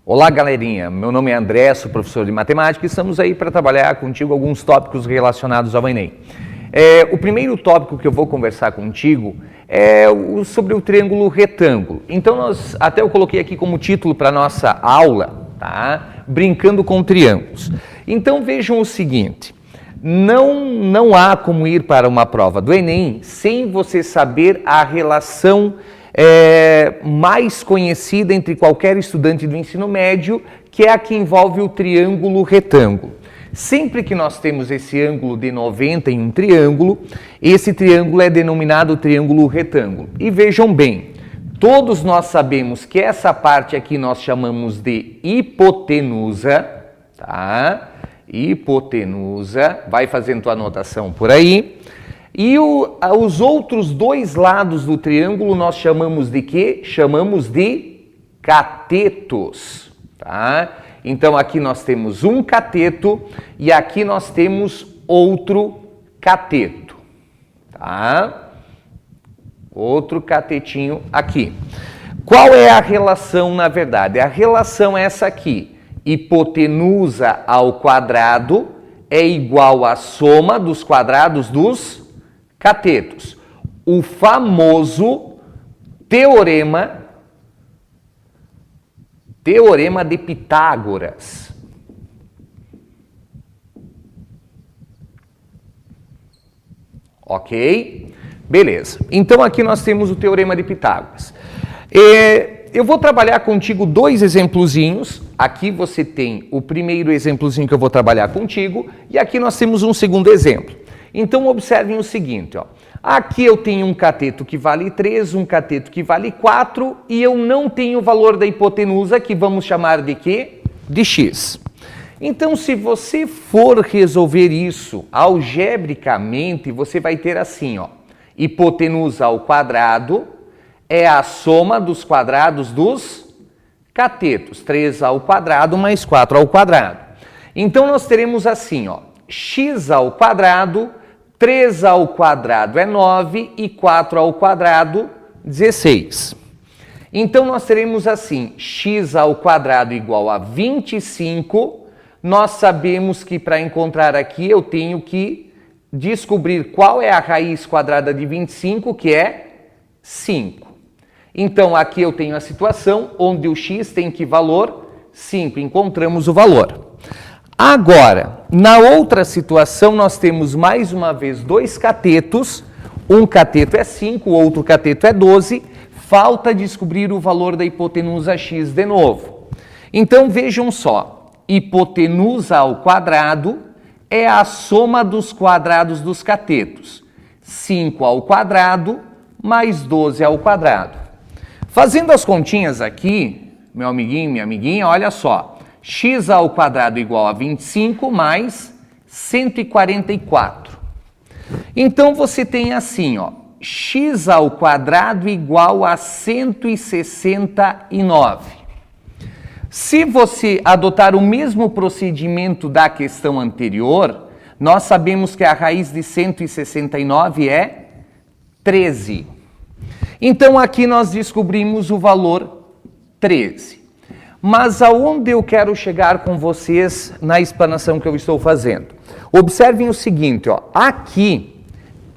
Olá, galerinha. Meu nome é André, sou professor de matemática e estamos aí para trabalhar contigo alguns tópicos relacionados ao Enem. O primeiro tópico que eu vou conversar contigo é sobre o triângulo retângulo. Então, até eu coloquei aqui como título para a nossa aula, tá? Brincando com triângulos. Então, vejam o seguinte, não há como ir para uma prova do Enem sem você saber a relação mais conhecida entre qualquer estudante do ensino médio, que é a que envolve o triângulo retângulo. Sempre que nós temos esse ângulo de 90 em um triângulo, esse triângulo é denominado triângulo retângulo. E vejam bem, todos nós sabemos que essa parte aqui nós chamamos de hipotenusa, tá? Hipotenusa, vai fazendo tua anotação por aí. E os outros dois lados do triângulo nós chamamos de quê? Chamamos de catetos, tá? Então aqui nós temos um cateto e aqui nós temos outro cateto, tá? Outro catetinho aqui. Qual é a relação, na verdade? A relação é essa aqui. Hipotenusa ao quadrado é igual à soma dos quadrados dos catetos. O famoso teorema de Pitágoras. Ok? Beleza. Então aqui nós temos o teorema de Pitágoras. Eu vou trabalhar contigo dois exemplozinhos. Aqui você tem o primeiro exemplozinho que eu vou trabalhar contigo e aqui nós temos um segundo exemplo. Então, observem o seguinte, ó. Aqui eu tenho um cateto que vale 3, um cateto que vale 4 e eu não tenho o valor da hipotenusa, que vamos chamar de quê? De x. Então, se você for resolver isso algebricamente, você vai ter assim, ó. Hipotenusa ao quadrado é a soma dos quadrados dos catetos. 3 ao quadrado mais 4 ao quadrado. Então, nós teremos assim, ó. X ao quadrado, 3 ao quadrado é 9 e 4 ao quadrado, 16. Então, nós teremos assim, x ao quadrado igual a 25. Nós sabemos que para encontrar aqui eu tenho que descobrir qual é a raiz quadrada de 25, que é 5. Então, aqui eu tenho a situação onde o x tem que valor? 5. Encontramos o valor. Agora, na outra situação, nós temos mais uma vez dois catetos. Um cateto é 5, o outro cateto é 12. Falta descobrir o valor da hipotenusa x de novo. Então, vejam só. Hipotenusa ao quadrado é a soma dos quadrados dos catetos. 5 ao quadrado mais 12 ao quadrado. Fazendo as continhas aqui, meu amiguinho, minha amiguinha, olha só. X ao quadrado igual a 25 mais 144. Então, você tem assim, ó, x ao quadrado igual a 169. Se você adotar o mesmo procedimento da questão anterior, nós sabemos que a raiz de 169 é 13. Então, aqui nós descobrimos o valor 13. Mas aonde eu quero chegar com vocês na explanação que eu estou fazendo? Observem o seguinte, ó. Aqui,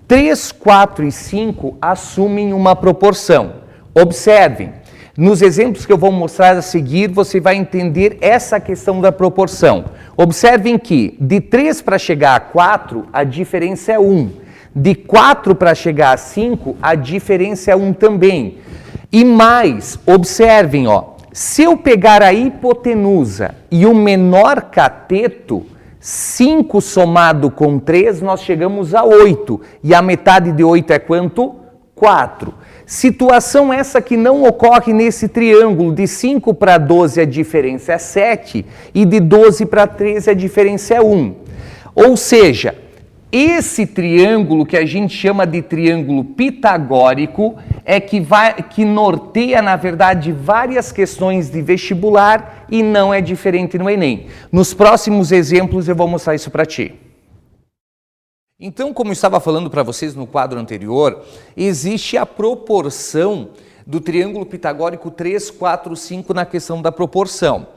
3, 4 e 5 assumem uma proporção. Observem, nos exemplos que eu vou mostrar a seguir, você vai entender essa questão da proporção. Observem que de 3 para chegar a 4, a diferença é 1. De 4 para chegar a 5, a diferença é 1 também. E mais, observem, ó. Se eu pegar a hipotenusa e o menor cateto, 5 somado com 3, nós chegamos a 8. E a metade de 8 é quanto? 4. Situação essa que não ocorre nesse triângulo. De 5 para 12 a diferença é 7 e de 12 para 13 a diferença é 1. Ou seja, esse triângulo que a gente chama de triângulo pitagórico é que norteia, na verdade, várias questões de vestibular e não é diferente no Enem. Nos próximos exemplos eu vou mostrar isso para ti. Então, como eu estava falando para vocês no quadro anterior, existe a proporção do triângulo pitagórico 3, 4, 5 na questão da proporção.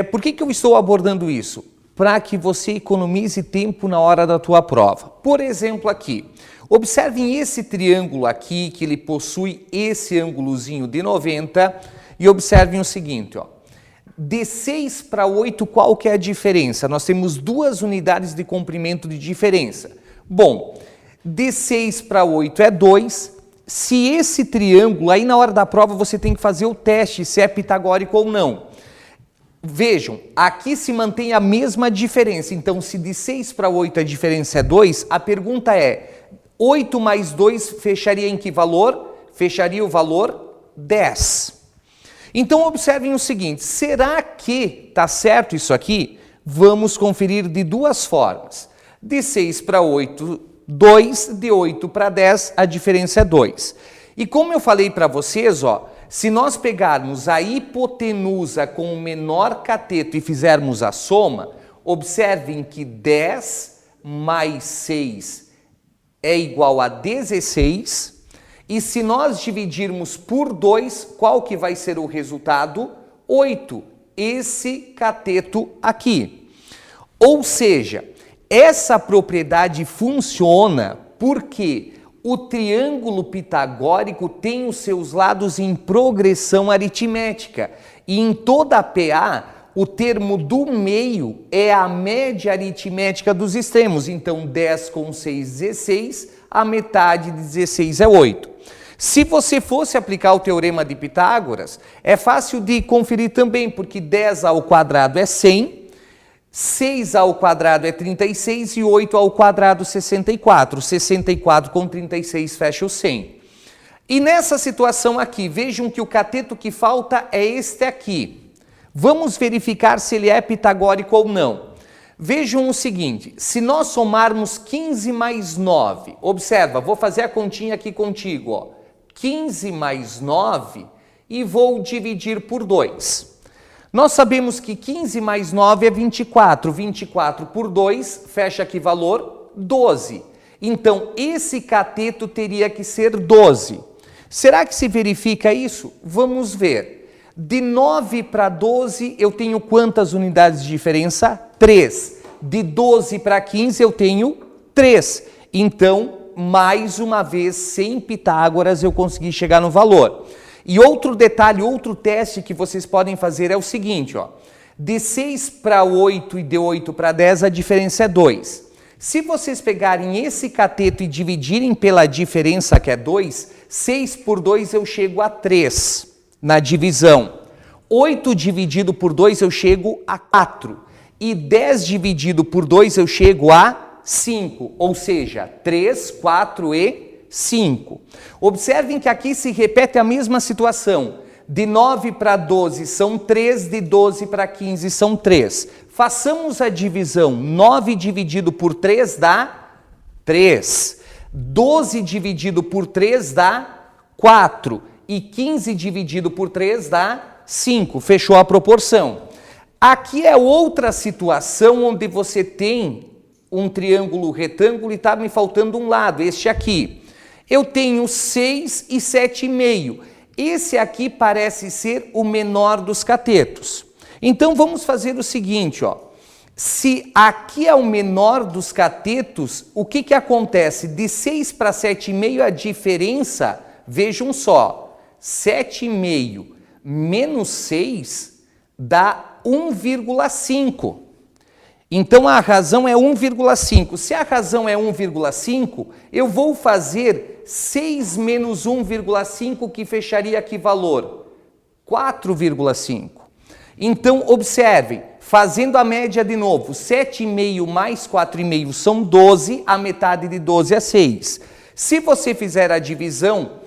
Por que eu estou abordando isso? Para que você economize tempo na hora da tua prova. Por exemplo aqui, observem esse triângulo aqui, que ele possui esse ângulozinho de 90, e observem o seguinte, ó. De 6 para 8, qual que é a diferença? Nós temos 2 unidades de comprimento de diferença. Bom, de 6 para 8 é 2. Se esse triângulo, aí na hora da prova você tem que fazer o teste se é pitagórico ou não. Vejam, aqui se mantém a mesma diferença. Então, se de 6 para 8 a diferença é 2, a pergunta é, 8 mais 2 fecharia em que valor? Fecharia o valor 10. Então, observem o seguinte, será que está certo isso aqui? Vamos conferir de duas formas. De 6 para 8, 2, de 8 para 10, a diferença é 2. E como eu falei para vocês, ó, se nós pegarmos a hipotenusa com o menor cateto e fizermos a soma, observem que 10 mais 6 é igual a 16, e se nós dividirmos por 2, qual que vai ser o resultado? 8, esse cateto aqui. Ou seja, essa propriedade funciona porque o triângulo pitagórico tem os seus lados em progressão aritmética. E em toda a PA, o termo do meio é a média aritmética dos extremos. Então, 10 com 6, 16, a metade de 16 é 8. Se você fosse aplicar o teorema de Pitágoras, é fácil de conferir também, porque 10 ao quadrado é 100, 6 ao quadrado é 36 e 8 ao quadrado 64. 64 com 36 fecha o 100. E nessa situação aqui, vejam que o cateto que falta é este aqui. Vamos verificar se ele é pitagórico ou não. Vejam o seguinte, se nós somarmos 15 mais 9, observa, vou fazer a continha aqui contigo, ó. 15 mais 9 e vou dividir por 2. Nós sabemos que 15 mais 9 é 24. 24 por 2, fecha que valor? 12. Então, esse cateto teria que ser 12. Será que se verifica isso? Vamos ver. De 9 para 12, eu tenho quantas unidades de diferença? 3. De 12 para 15, eu tenho 3. Então, mais uma vez, sem Pitágoras, eu consegui chegar no valor. E outro detalhe, outro teste que vocês podem fazer é o seguinte, ó. De 6 para 8 e de 8 para 10, a diferença é 2. Se vocês pegarem esse cateto e dividirem pela diferença, que é 2, 6 por 2 eu chego a 3 na divisão. 8 dividido por 2 eu chego a 4. E 10 dividido por 2 eu chego a 5, ou seja, 3, 4 e 5. Observem que aqui se repete a mesma situação. De 9 para 12 são 3, de 12 para 15 são 3. Façamos a divisão. 9 dividido por 3 dá 3. 12 dividido por 3 dá 4. E 15 dividido por 3 dá 5. Fechou a proporção. Aqui é outra situação onde você tem um triângulo retângulo e está me faltando um lado, este aqui. Eu tenho 6 e 7,5. Esse aqui parece ser o menor dos catetos. Então vamos fazer o seguinte, ó. Se aqui é o menor dos catetos, o que acontece? De 6 para 7,5 a diferença, vejam só, 7,5 menos 6 dá 1,5. Então a razão é 1,5. Se a razão é 1,5, eu vou fazer 6 menos 1,5, que fecharia que valor? 4,5. Então observem, fazendo a média de novo, 7,5 mais 4,5 são 12, a metade de 12 é 6. Se você fizer a divisão,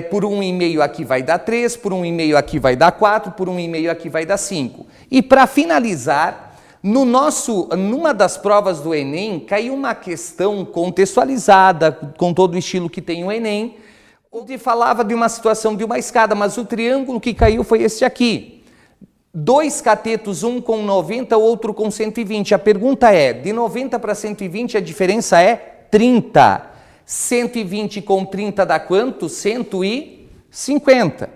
por 1,5 aqui vai dar 3, por 1,5 aqui vai dar 4, por 1,5 aqui vai dar 5. E para finalizar, numa das provas do Enem, caiu uma questão contextualizada, com todo o estilo que tem o Enem, onde falava de uma situação de uma escada, mas o triângulo que caiu foi este aqui. 2 catetos, um com 90, outro com 120. A pergunta é, de 90 para 120 a diferença é 30. 120 com 30 dá quanto? 160. 50.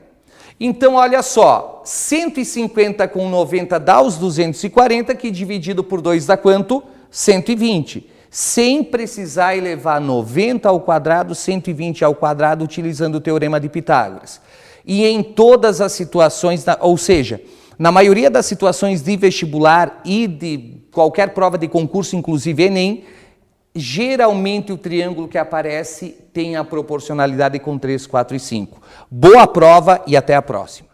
Então, olha só, 150 com 90 dá os 240, que dividido por 2 dá quanto? 120. Sem precisar elevar 90 ao quadrado, 120 ao quadrado, utilizando o Teorema de Pitágoras. E em todas as situações, ou seja, na maioria das situações de vestibular e de qualquer prova de concurso, inclusive Enem, geralmente o triângulo que aparece tem a proporcionalidade com 3, 4 e 5. Boa prova e até a próxima.